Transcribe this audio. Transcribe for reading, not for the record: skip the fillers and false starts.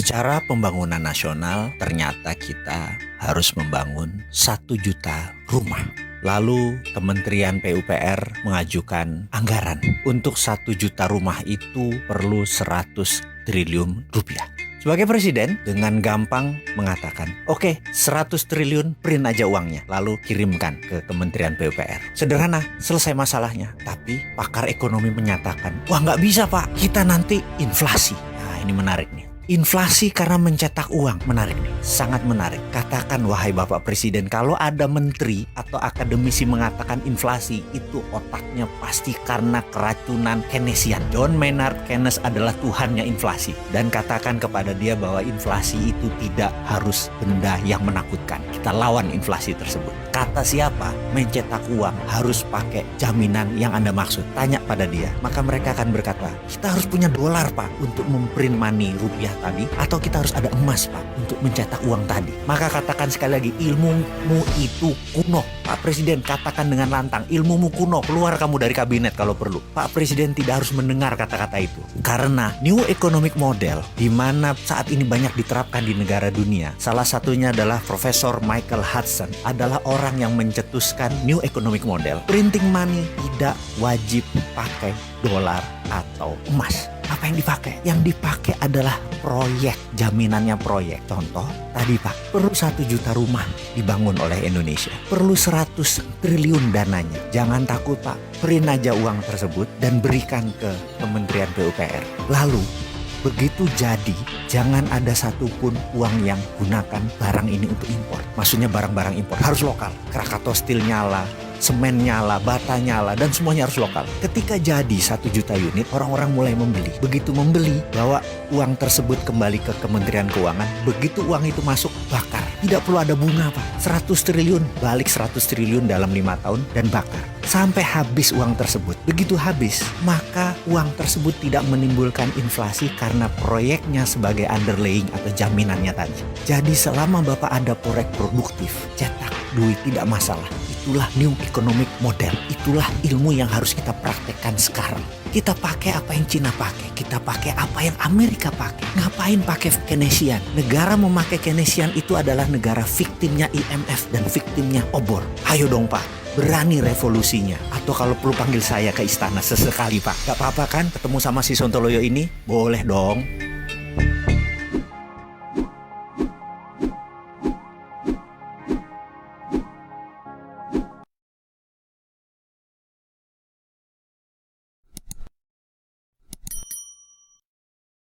Secara pembangunan nasional, ternyata kita harus membangun 1 juta rumah. Lalu Kementerian PUPR mengajukan anggaran. Untuk 1 juta rumah itu perlu 100 triliun rupiah. Sebagai presiden, dengan gampang mengatakan, oke, 100 triliun print aja uangnya, lalu kirimkan ke Kementerian PUPR. Sederhana, selesai masalahnya. Tapi pakar ekonomi menyatakan, wah nggak bisa Pak, kita nanti inflasi. Nah ini menarik nih. Inflasi karena mencetak uang, menarik nih, sangat menarik. Katakan wahai Bapak Presiden, kalau ada menteri atau akademisi mengatakan inflasi, itu otaknya pasti karena keracunan Keynesian. John Maynard Keynes adalah tuhannya inflasi. Dan katakan kepada dia bahwa inflasi itu tidak harus benda yang menakutkan. Kita lawan inflasi tersebut. Kata siapa? Mencetak uang harus pakai jaminan yang Anda maksud. Tanya pada dia, maka mereka akan berkata, kita harus punya dolar Pak untuk memprint money rupiah tadi, atau kita harus ada emas Pak untuk mencetak uang tadi. Maka katakan sekali lagi, ilmumu itu kuno. Pak Presiden katakan dengan lantang, ilmumu kuno, keluar kamu dari kabinet kalau perlu. Pak Presiden tidak harus mendengar kata-kata itu. Karena New Economic Model, di mana saat ini banyak diterapkan di negara dunia, salah satunya adalah Profesor Michael Hudson, adalah orang yang mencetuskan New Economic Model. Printing money tidak wajib pakai dolar atau emas. Apa yang dipakai? Yang dipakai adalah proyek, jaminannya proyek. Contoh, tadi Pak, perlu 1 juta rumah dibangun oleh Indonesia. Perlu 100 triliun dananya. Jangan takut Pak, print aja uang tersebut dan berikan ke Kementerian PUPR. Lalu, begitu jadi, jangan ada satupun uang yang gunakan barang ini untuk impor. Maksudnya barang-barang impor harus lokal. Krakatau Steel nyala, semen nyala, bata nyala, dan semuanya harus lokal. Ketika jadi 1 juta unit, orang-orang mulai membeli. Begitu membeli, bawa uang tersebut kembali ke Kementerian Keuangan. Begitu uang itu masuk, bakar. Tidak perlu ada bunga Pak. 100 triliun, balik 100 triliun dalam 5 tahun dan bakar. Sampai habis uang tersebut. Begitu habis, maka uang tersebut tidak menimbulkan inflasi karena proyeknya sebagai underlaying atau jaminannya tadi. Jadi selama Bapak ada proyek produktif, cetak duit tidak masalah. Itulah New Economic Model. Itulah ilmu yang harus kita praktekkan sekarang. Kita pakai apa yang Cina pakai. Kita pakai apa yang Amerika pakai. Ngapain pakai Keynesian? Negara memakai Keynesian itu adalah negara viktimnya IMF dan viktimnya obor. Ayo dong Pak, berani revolusinya. Atau kalau perlu panggil saya ke istana sesekali Pak. Gak apa-apa kan ketemu sama si Sontoloyo ini? Boleh dong.